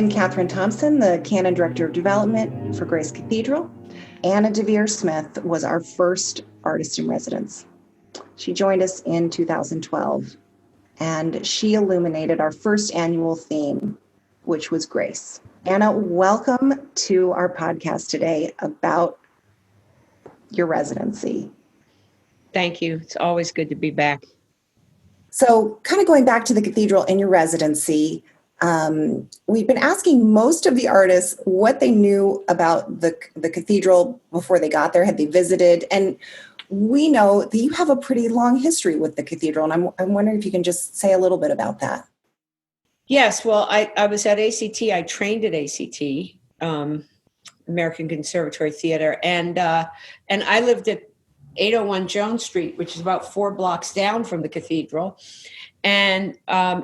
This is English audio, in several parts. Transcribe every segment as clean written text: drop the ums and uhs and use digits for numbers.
I'm Katherine Thompson, the Canon Director of Development for Grace Cathedral. Anna Deavere Smith was our first artist in residence. She joined us in 2012, and she illuminated our first annual theme, which was grace. Anna, welcome to our podcast today about your residency. Thank you. It's always good to be back. So kind of going back to the Cathedral and your residency, we've been asking most of the artists what they knew about the Cathedral before they got there. Had they visited? And we know that you have a pretty long history with the Cathedral, and I'm wondering if you can just say a little bit about that. Yes, well, I was at ACT. I trained at ACT, American Conservatory Theater, and I lived at 801 Jones Street, which is about 4 blocks down from the Cathedral. And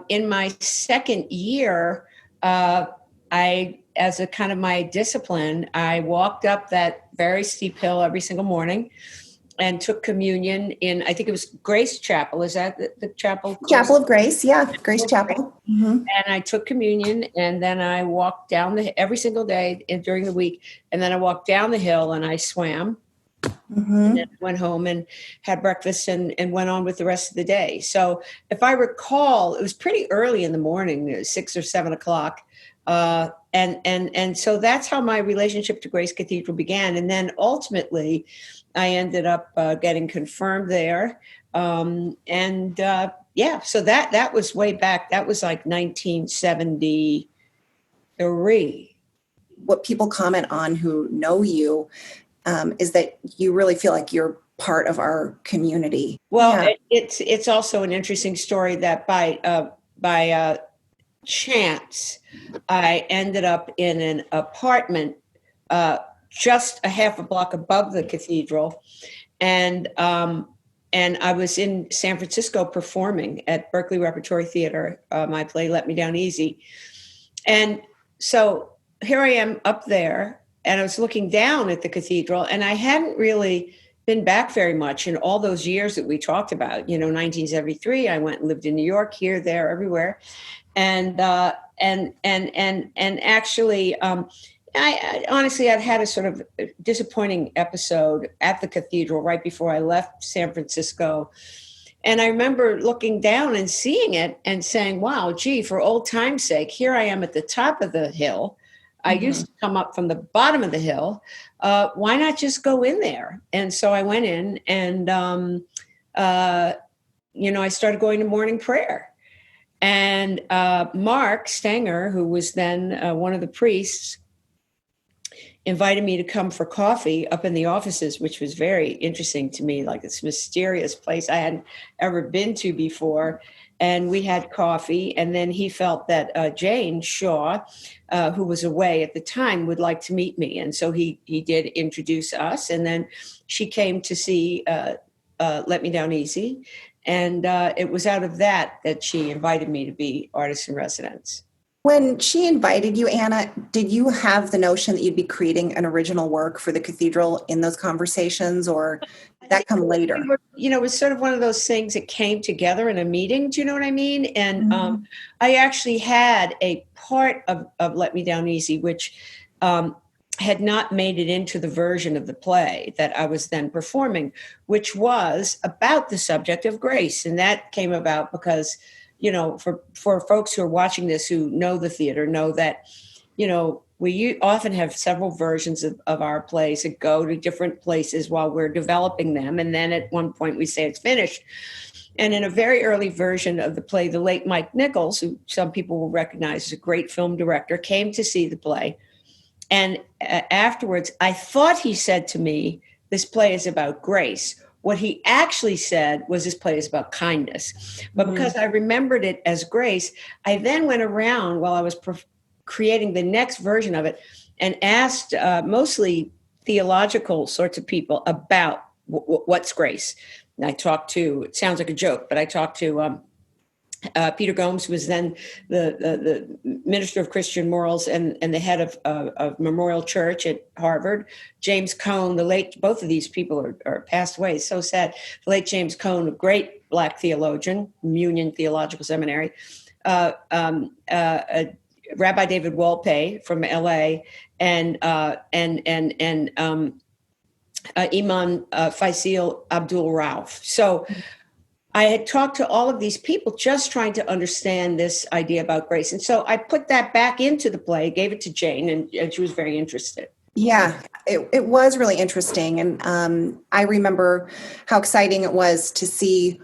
in my second year, as a kind of my discipline, I walked up that very steep hill every single morning and took communion in, I think it was Grace Chapel. Is that the chapel? Chapel of Grace, yeah, Grace Chapel. Mm-hmm. And I took communion, and then I walked down every single day during the week. And then I walked down the hill and I swam. Mm-hmm. And then went home and had breakfast and went on with the rest of the day. So if I recall, it was pretty early in the morning, 6 or 7 o'clock. And so that's how my relationship to Grace Cathedral began. And then ultimately, I ended up getting confirmed there. So that was way back. That was like 1973. What people comment on who know you is that you really feel like you're part of our community. Well, yeah. It's also an interesting story that by chance, I ended up in an apartment just a half a block above the Cathedral, and I was in San Francisco performing at Berkeley Repertory Theater, my play "Let Me Down Easy," and so here I am up there. And I was looking down at the Cathedral, and I hadn't really been back very much in all those years that we talked about. 1973, I went and lived in New York, here, there, everywhere, and actually, I honestly, I'd had a sort of disappointing episode at the Cathedral right before I left San Francisco. And I remember looking down and seeing it and saying, wow, gee, for old time's sake, here I am at the top of the hill. I used to come up from the bottom of the hill. Why not just go in there? And so I went in and, I started going to morning prayer. And Mark Stenger, who was then one of the priests, invited me to come for coffee up in the offices, which was very interesting to me, like this mysterious place I hadn't ever been to before. And we had coffee, and then he felt that Jane Shaw, who was away at the time, would like to meet me. And so he did introduce us, and then she came to see Let Me Down Easy. And it was out of that she invited me to be artist in residence. When she invited you, Anna, did you have the notion that you'd be creating an original work for the Cathedral in those conversations, or did that come later? It was sort of one of those things that came together in a meeting. Do you know what I mean? And I actually had a part of Let Me Down Easy, which had not made it into the version of the play that I was then performing, which was about the subject of grace. And that came about because for folks who are watching this who know the theater, know that, we often have several versions of our plays that go to different places while we're developing them. And then at one point we say it's finished. And in a very early version of the play, the late Mike Nichols, who some people will recognize as a great film director, came to see the play. And afterwards, I thought he said to me, this play is about grace. What he actually said was this play is about kindness. But because I remembered it as grace, I then went around while I was creating the next version of it and asked mostly theological sorts of people about what's grace. And I talked to, it sounds like a joke, but I talked to Peter Gomes, who was then the Minister of Christian Morals and the head of Memorial Church at Harvard. James Cone, both of these people are passed away. It's so sad. The late James Cone, a great Black theologian, Union Theological Seminary. Rabbi David Wolpe from LA, and Imam Faisal Abdul Rauf. So I had talked to all of these people just trying to understand this idea about grace. And so I put that back into the play, gave it to Jane, and she was very interested. Yeah, it was really interesting. And I remember how exciting it was to see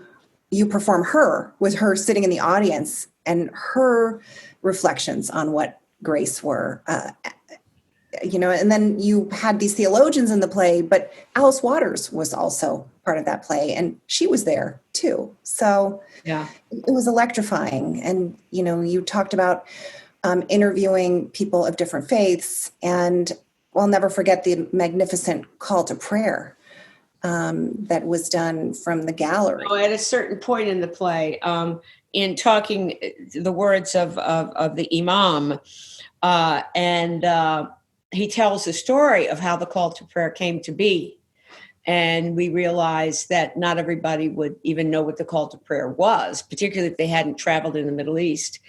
you perform her, with her sitting in the audience and her reflections on what grace were. And then you had these theologians in the play, but Alice Waters was also part of that play, and she was there too. So yeah, it was electrifying. And, you talked about interviewing people of different faiths, and I'll never forget the magnificent call to prayer that was done from the gallery. At a certain point in the play, in talking the words of the Imam, and he tells the story of how the call to prayer came to be. And we realized that not everybody would even know what the call to prayer was, particularly if they hadn't traveled in the Middle East.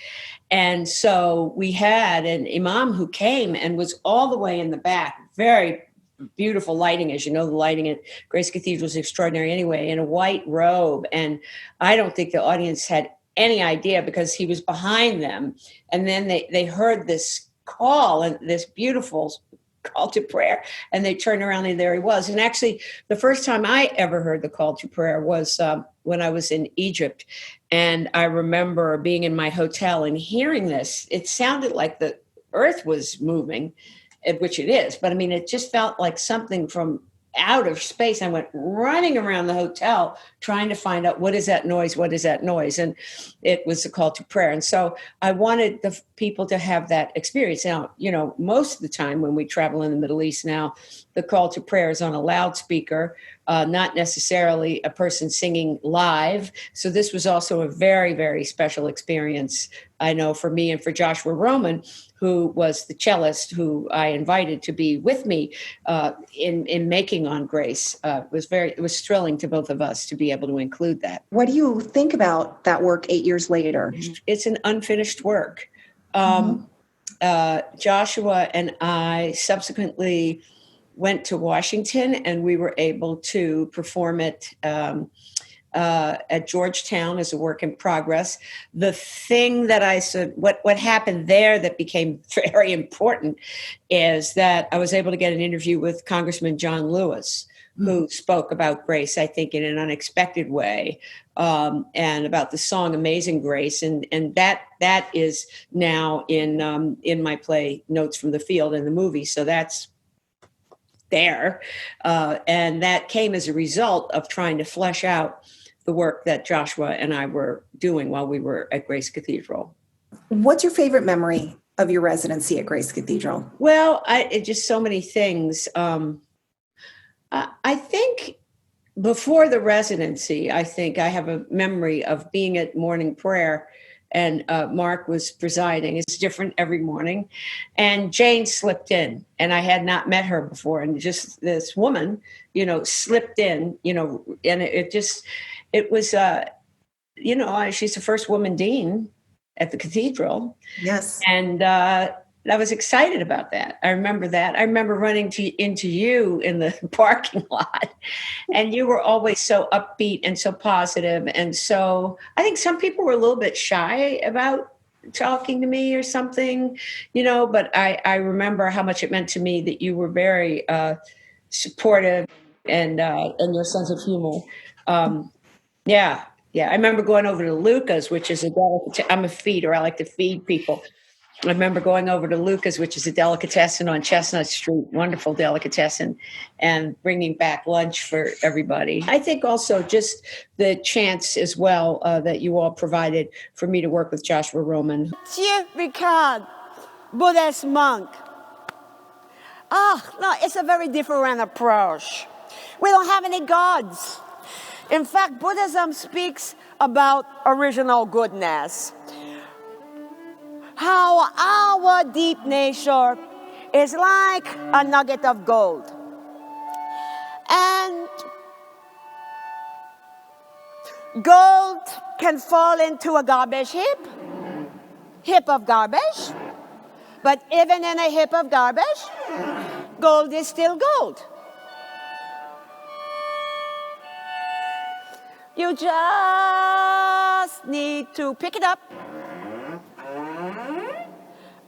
And so we had an imam who came and was all the way in the back, very beautiful lighting. As you know, the lighting at Grace Cathedral is extraordinary anyway, in a white robe. And I don't think the audience had any idea, because he was behind them. And then they heard this call, and this beautiful call to prayer, and they turned around and there he was. And actually, the first time I ever heard the call to prayer was when I was in Egypt. And I remember being in my hotel and hearing this. It sounded like the earth was moving, which it is, but I mean, it just felt like something from out of space. I went running around the hotel trying to find out, what is that noise? What is that noise? And it was a call to prayer. And so I wanted the people to have that experience. Now, most of the time when we travel in the Middle East now, the call to prayer is on a loudspeaker, not necessarily a person singing live. So this was also a very, very special experience, I know, for me and for Joshua Roman, who was the cellist who I invited to be with me in making On Grace. It was thrilling to both of us to be able to include that. What do you think about that work 8 years later? It's an unfinished work. Joshua and I subsequently went to Washington, and we were able to perform it at Georgetown as a work in progress. The thing that I said, what happened there that became very important, is that I was able to get an interview with Congressman John Lewis, who spoke about grace, I think, in an unexpected way, and about the song "Amazing Grace," and that is now in my play Notes from the Field in the movie. So that's there, and that came as a result of trying to flesh out the work that Joshua and I were doing while we were at Grace Cathedral. What's your favorite memory of your residency at Grace Cathedral? Well, just so many things. I think before the residency, I think I have a memory of being at morning prayer, and Mark was presiding. It's different every morning. And Jane slipped in, and I had not met her before. And just this woman, slipped in, and it was, she's the first woman dean at the cathedral. Yes. And I was excited about that. I remember that. I remember running into you in the parking lot, and you were always so upbeat and so positive. And so I think some people were a little bit shy about talking to me or something, but I remember how much it meant to me that you were very supportive and your sense of humor. Yeah. I remember going over to Luca's, which is I'm a feeder. I like to feed people. I remember going over to Luca's, which is a delicatessen on Chestnut Street, wonderful delicatessen, and bringing back lunch for everybody. I think also just the chance as well that you all provided for me to work with Joshua Roman. Ricard, Buddhist monk. No, it's a very different approach. We don't have any gods. In fact, Buddhism speaks about original goodness. How our deep nature is like a nugget of gold. And gold can fall into a garbage heap of garbage, But even in a heap of garbage, gold is still gold. You just need to pick it up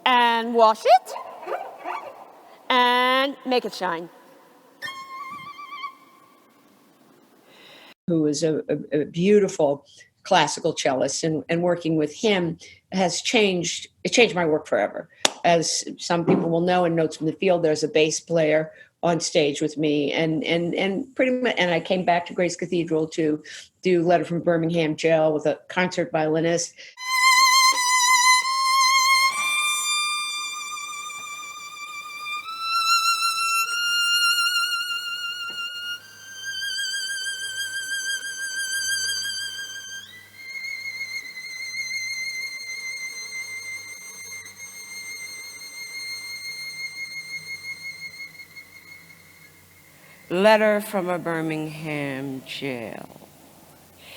and wash it and make it shine. Who is a beautiful classical cellist, and working with him has changed my work forever. As some people will know in Notes from the Field, there's a bass player on stage with me, and pretty much, and I came back to Grace Cathedral to do Letter from Birmingham Jail with a concert violinist. Letter from a Birmingham jail.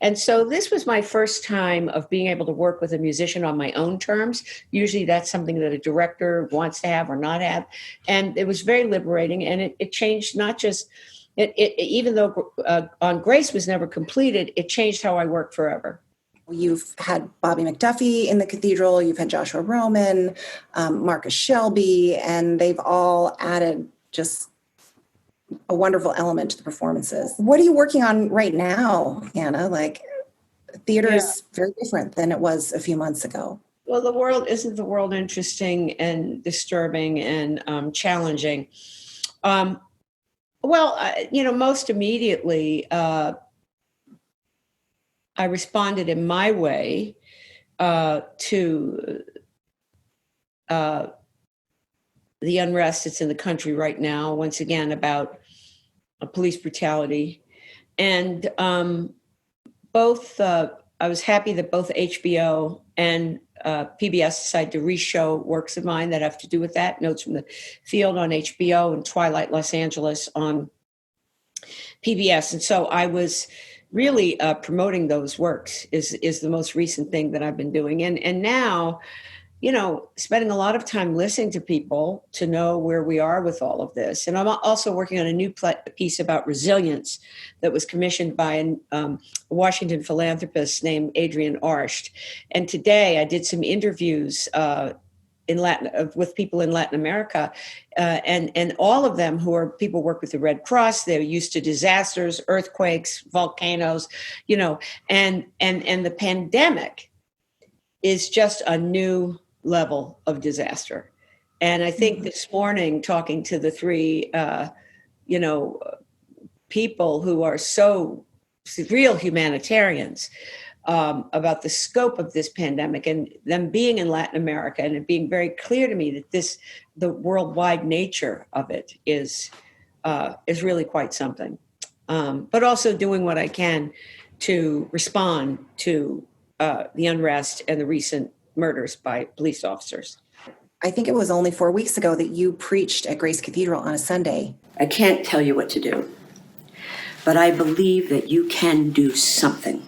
And so this was my first time of being able to work with a musician on my own terms. Usually that's something that a director wants to have or not have. And it was very liberating, and it changed not just, even though On Grace was never completed, it changed how I work forever. You've had Bobby McDuffie in the Cathedral, you've had Joshua Roman, Marcus Shelby, and they've all added just a wonderful element to the performances. What are you working on right now, Anna? Like, theater is very different than it was a few months ago. Well, isn't the world interesting and disturbing and challenging? Most immediately, I responded in my way to the unrest that's in the country right now, once again, about police brutality. And I was happy that both HBO and PBS decided to re-show works of mine that have to do with that. Notes from the Field on HBO and Twilight Los Angeles on PBS. And so I was really promoting those works is the most recent thing that I've been doing. And now, spending a lot of time listening to people to know where we are with all of this. And I'm also working on a new piece about resilience that was commissioned by a Washington philanthropist named Adrian Arsht. And today I did some interviews with people in Latin America, and all of them who are people work with the Red Cross. They're used to disasters, earthquakes, volcanoes, and the pandemic is just a new level of disaster. And I think this morning, talking to the three, people who are so real humanitarians about the scope of this pandemic, and them being in Latin America, and it being very clear to me that the worldwide nature of it is really quite something. But also doing what I can to respond to the unrest and the recent murders by police officers. I think it was only 4 weeks ago that you preached at Grace Cathedral on a Sunday. I can't tell you what to do, but I believe that you can do something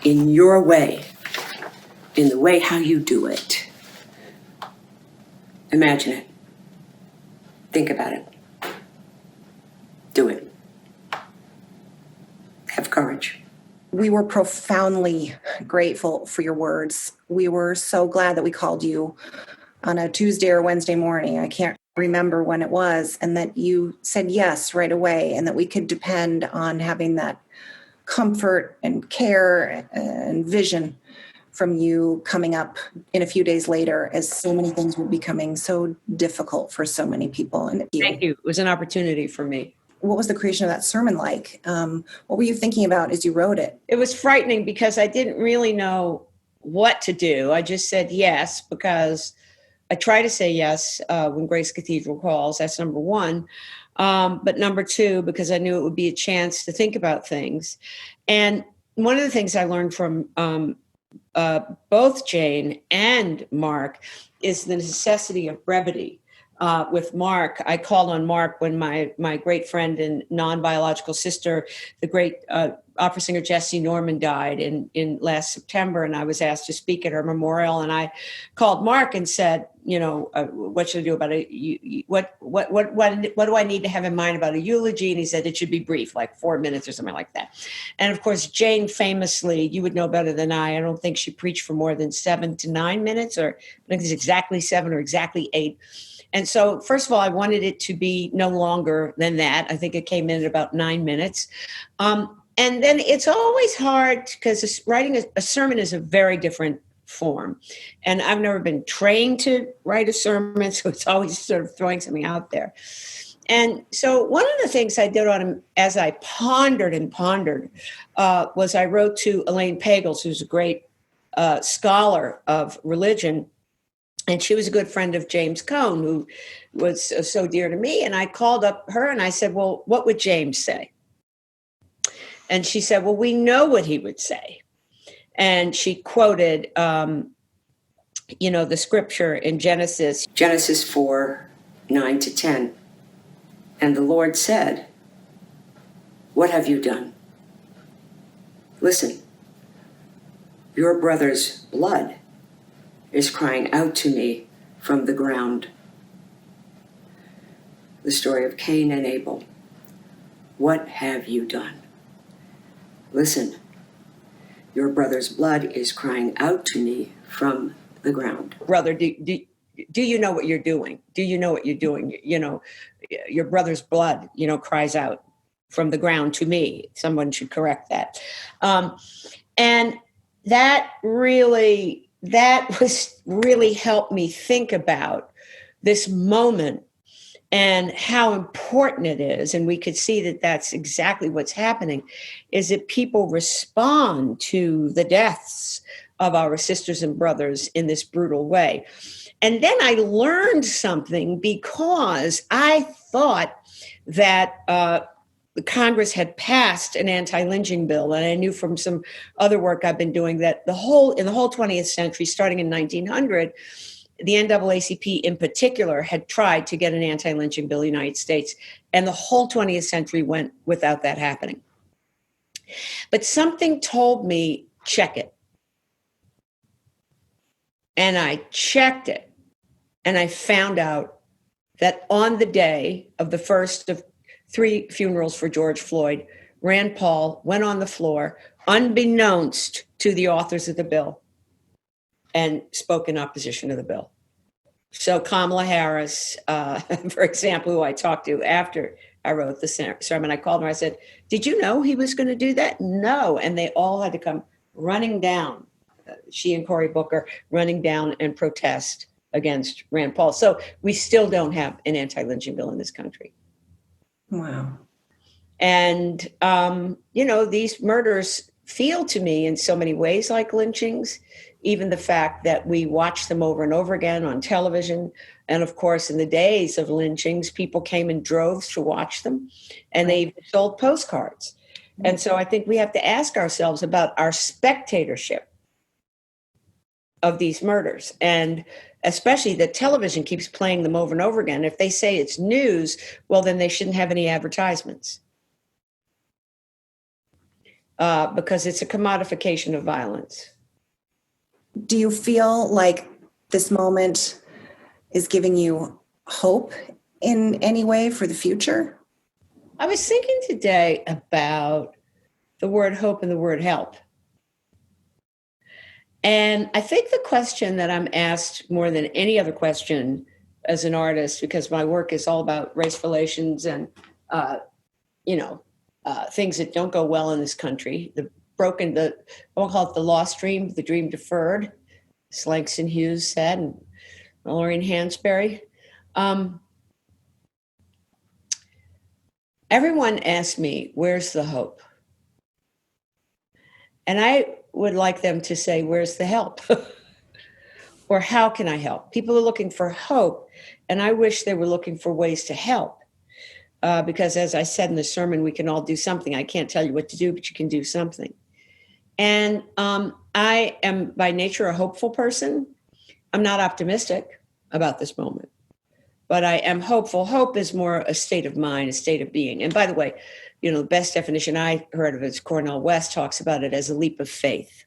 in your way, in the way how you do it. Imagine it. Think about it. Do it. Have courage. We were profoundly grateful for your words. We were so glad that we called you on a Tuesday or Wednesday morning. I can't remember when it was, and that you said yes right away, and that we could depend on having that comfort and care and vision from you coming up in a few days later, as so many things were becoming so difficult for so many people. And Thank you. It was an opportunity for me. What was the creation of that sermon like? What were you thinking about as you wrote it? It was frightening because I didn't really know what to do. I just said yes, because I try to say yes when Grace Cathedral calls. That's number one. But number two, because I knew it would be a chance to think about things. And one of the things I learned from both Jane and Mark is the necessity of brevity. with Mark. I called on Mark when my great friend and non-biological sister, the great opera singer Jessie Norman, died in last September, and I was asked to speak at her memorial. And I called Mark and said, what should I do about it? What do I need to have in mind about a eulogy? And he said it should be brief, like 4 minutes or something like that. And of course, Jane famously, you would know better than I don't think she preached for more than 7 to 9 minutes, or I think it's exactly 7 or exactly 8. And so, first of all, I wanted it to be no longer than that. I think it came in at about 9 minutes. And then it's always hard because writing a sermon is a very different form. And I've never been trained to write a sermon, so it's always sort of throwing something out there. And so one of the things I did as I pondered and pondered was I wrote to Elaine Pagels, who's a great scholar of religion. And she was a good friend of James Cone, who was so dear to me. And I called up her and I said, well, what would James say? And she said, well, we know what he would say. And she quoted, the scripture in Genesis 4, 9 to 10. And the Lord said, what have you done? Listen, your brother's blood is crying out to me from the ground. The story of Cain and Abel. What have you done? Listen, your brother's blood is crying out to me from the ground. Brother, do you know what you're doing? Do you know what you're doing? Your brother's blood, cries out from the ground to me. Someone should correct that. And that was really helped me think about this moment and how important it is. And we could see that that's exactly what's happening, is that people respond to the deaths of our sisters and brothers in this brutal way. And then I learned something, because I thought that the Congress had passed an anti-lynching bill. And I knew from some other work I've been doing that in the whole 20th century, starting in 1900, the NAACP in particular had tried to get an anti-lynching bill in the United States. And the whole 20th century went without that happening. But something told me, check it. And I checked it. And I found out that on the day of the first of 3 funerals for George Floyd, Rand Paul went on the floor, unbeknownst to the authors of the bill, and spoke in opposition to the bill. So Kamala Harris, for example, who I talked to after I wrote the sermon, I called her, I said, did you know he was going to do that? No. And they all had to come running down, she and Cory Booker, running down and protest against Rand Paul. So we still don't have an anti-lynching bill in this country. Wow. And, these murders feel to me in so many ways like lynchings, even the fact that we watch them over and over again on television. And of course, in the days of lynchings, people came in droves to watch them, and they sold postcards. And so I think we have to ask ourselves about our spectatorship of these murders, and especially that television keeps playing them over and over again. If they say it's news, well, then they shouldn't have any advertisements, because it's a commodification of violence. Do you feel like this moment is giving you hope in any way for the future? I was thinking today about the word hope and the word help. And I think the question that I'm asked more than any other question as an artist, because my work is all about race relations and, things that don't go well in this country, I won't call it the lost dream, the dream deferred, as Langston Hughes said, and Lorraine Hansberry. Everyone asks me, where's the hope? And I would like them to say, where's the help? Or how can I help? People are looking for hope, and I wish they were looking for ways to help. Because as I said in the sermon, we can all do something. I can't tell you what to do, but you can do something. And I am by nature a hopeful person. I'm not optimistic about this moment. but I am hopeful. Hope is more a state of mind, a state of being. And by the way, the best definition I heard of it is Cornel West talks about it as a leap of faith.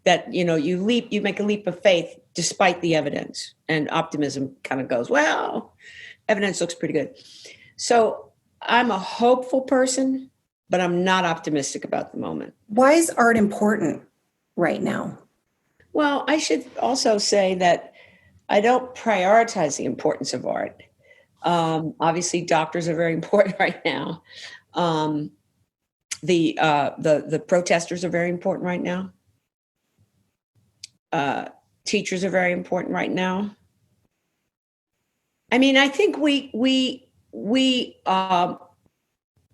That, you make a leap of faith despite the evidence, and optimism kind of goes, well, evidence looks pretty good. So I'm a hopeful person, but I'm not optimistic about the moment. Why is art important right now? Well, I should also say that I don't prioritize the importance of art. Obviously, doctors are very important right now. The protesters are very important right now. Teachers are very important right now. I mean, I think we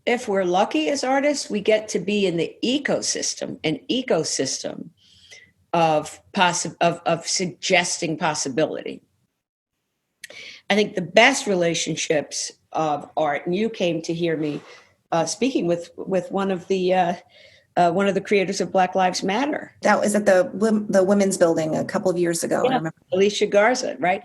if we're lucky as artists, we get to be in the an ecosystem of suggesting possibility. I think the best relationships of art, and you came to hear me speaking with one of the creators of Black Lives Matter. That was at the Women's Building a couple of years ago. Yeah, I remember. Alicia Garza, right?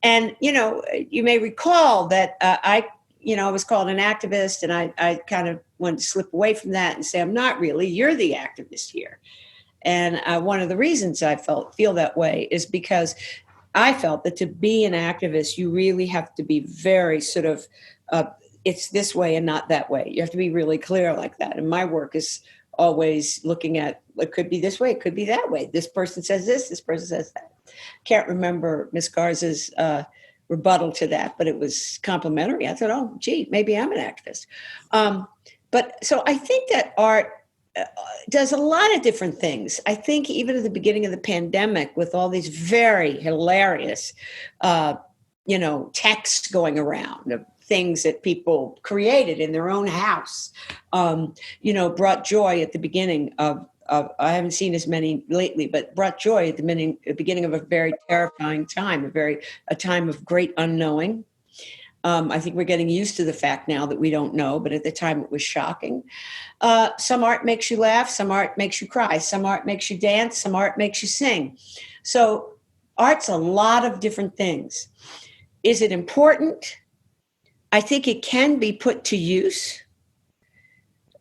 And you may recall that I was called an activist, and I kind of wanted to slip away from that and say, I'm not really. You're the activist here. And one of the reasons I feel that way is because I felt that to be an activist, you really have to be very sort of, it's this way and not that way. You have to be really clear like that. And my work is always looking at, it could be this way, it could be that way. This person says this person says that. Can't remember Miss Garza's rebuttal to that, but it was complimentary. I thought, oh, gee, maybe I'm an activist. But so I think that art does a lot of different things. I think even at the beginning of the pandemic, with all these very hilarious, texts going around of things that people created in their own house, brought joy at the beginning of I haven't seen as many lately, but brought joy at the beginning of a very terrifying time, a time of great unknowing. I think we're getting used to the fact now that we don't know, but at the time it was shocking. Some art makes you laugh, some art makes you cry, some art makes you dance, some art makes you sing. So art's a lot of different things. Is it important? I think it can be put to use.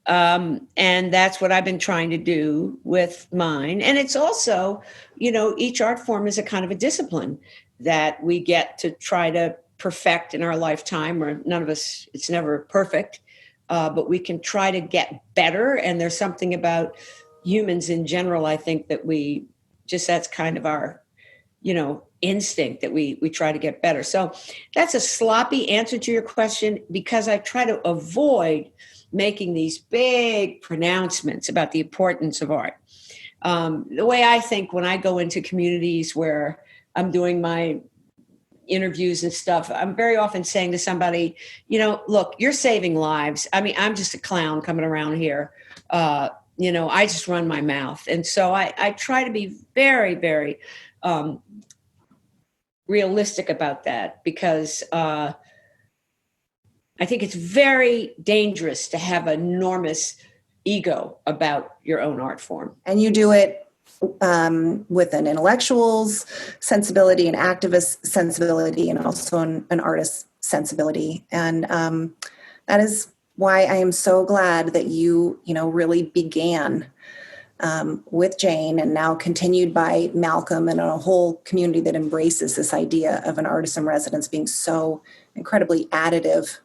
And that's what I've been trying to do with mine. And it's also, each art form is a kind of a discipline that we get to try to perfect in our lifetime, or none of us, it's never perfect, but we can try to get better. And there's something about humans in general, I think, that that's kind of our, instinct, that we try to get better. So that's a sloppy answer to your question, because I try to avoid making these big pronouncements about the importance of art. The way I think when I go into communities where I'm doing my interviews and stuff, I'm very often saying to somebody, look, you're saving lives. I mean, I'm just a clown coming around here. I just run my mouth. And so I try to be very, very realistic about that, because I think it's very dangerous to have an enormous ego about your own art form. And you do it with an intellectual's sensibility, an activist sensibility, and also an artist's sensibility. And that is why I am so glad that you really began with Jane, and now continued by Malcolm, and a whole community that embraces this idea of an artist in residence being so incredibly additive,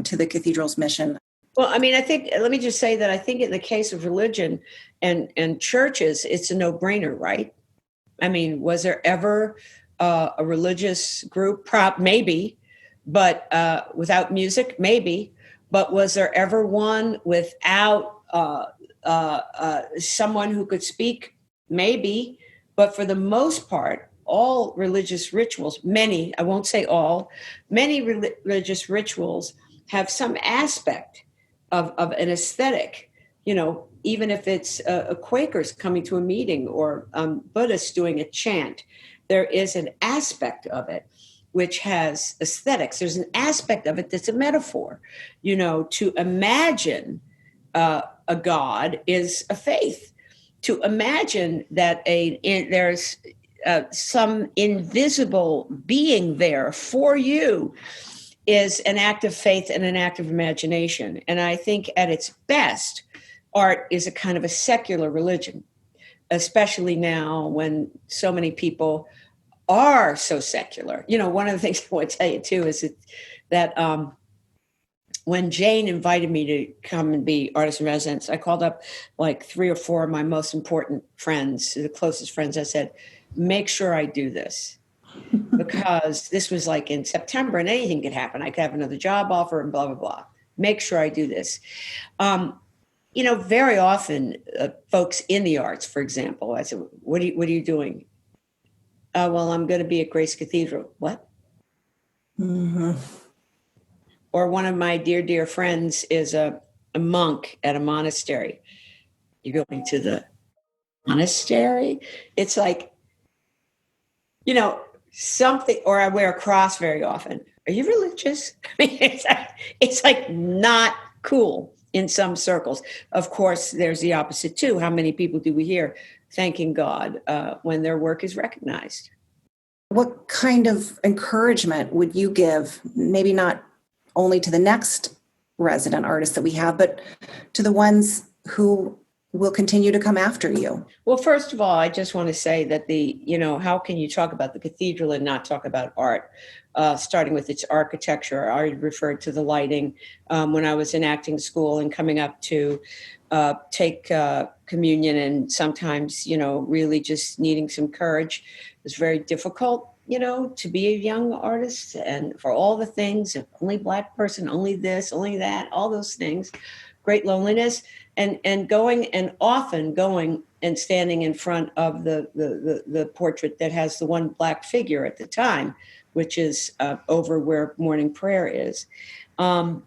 to the cathedral's mission. Well, I mean, let me just say that I think in the case of religion and churches, it's a no-brainer, right? I mean, was there ever a religious group? Maybe, but without music, maybe. But was there ever one without someone who could speak? Maybe. But for the most part, all religious rituals, many, I won't say all, many religious rituals have some aspect of an aesthetic, even if it's a Quakers coming to a meeting, or Buddhists doing a chant, there is an aspect of it which has aesthetics. There's an aspect of it that's a metaphor. To imagine a God is a faith. To imagine that there's some invisible being there for you is an act of faith and an act of imagination. And I think at its best, art is a kind of a secular religion, especially now when so many people are so secular. You know, one of the things I want to tell you too is that when Jane invited me to come and be artist in residence, I called up like 3 or 4 of my most important friends, the closest friends. I said, make sure I do this. Because this was like in September and anything could happen. I could have another job offer and blah, blah, blah. Make sure I do this. You know, very often folks in the arts, for example, I said, what are you doing? Well, I'm going to be at Grace Cathedral. What? Mm-hmm. Or one of my dear friends is a monk at a monastery. You're going to the monastery? It's like, you know, something, or I wear a cross very often. Are you religious? I mean, it's like not cool in some circles. Of course, there's the opposite too. How many people do we hear thanking God when their work is recognized? What kind of encouragement would you give, maybe not only to the next resident artist that we have, but to the ones who will continue to come after you? Well, first of all, I just want to say that how can you talk about the cathedral and not talk about art? Starting with its architecture. I referred to the lighting when I was in acting school and coming up to take communion, and sometimes, really just needing some courage. It was very difficult, to be a young artist, and for all the things, only Black person, only this, only that, all those things, great loneliness. And often going and standing in front of the portrait that has the one Black figure at the time, which is over where morning prayer is. So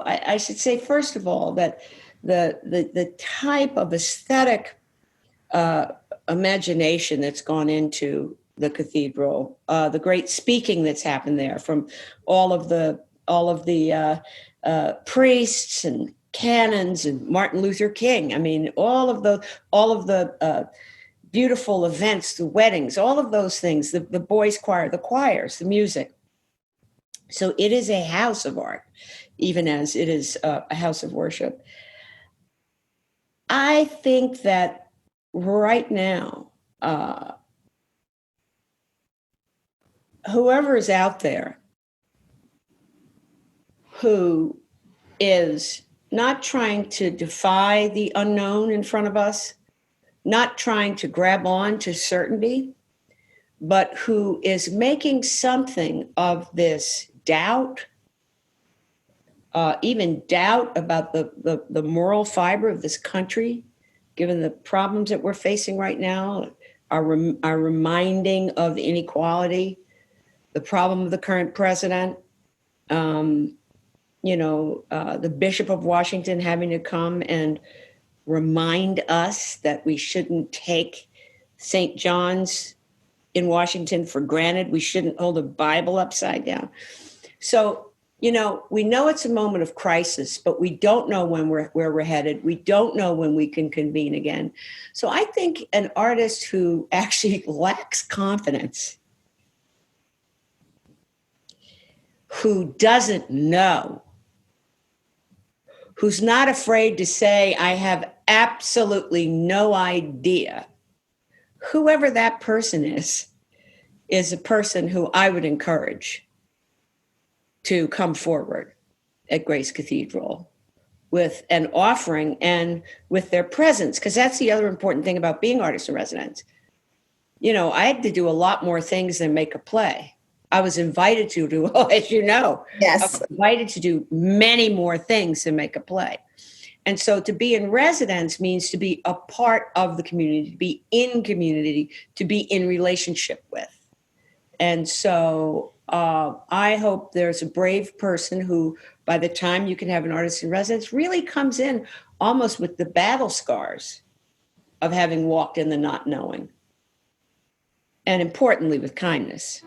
I should say, first of all, that the type of aesthetic imagination that's gone into the cathedral, the great speaking that's happened there from all of the priests and canons and Martin Luther King. I mean, all of the beautiful events, the weddings, all of those things, the boys' choir, the choirs, the music. So it is a house of art, even as it is a house of worship. I think that right now, whoever is out there who is not trying to defy the unknown in front of us, not trying to grab on to certainty, but who is making something of this doubt, even doubt about the moral fiber of this country, given the problems that we're facing right now, our reminding of the inequality, the problem of the current president, the Bishop of Washington having to come and remind us that we shouldn't take St. John's in Washington for granted. We shouldn't hold a Bible upside down. So, we know it's a moment of crisis, but we don't know where we're headed. We don't know when we can convene again. So I think an artist who actually lacks confidence, who doesn't know, who's not afraid to say, I have absolutely no idea, whoever that person is a person who I would encourage to come forward at Grace Cathedral with an offering and with their presence, because that's the other important thing about being artist in residence. I had to do a lot more things than make a play. I was invited to do, as you know, Yes. I was invited to do many more things than make a play. And so to be in residence means to be a part of the community, to be in community, to be in relationship with. And so I hope there's a brave person who, by the time you can have an artist in residence, really comes in almost with the battle scars of having walked in the not knowing. And importantly, with kindness.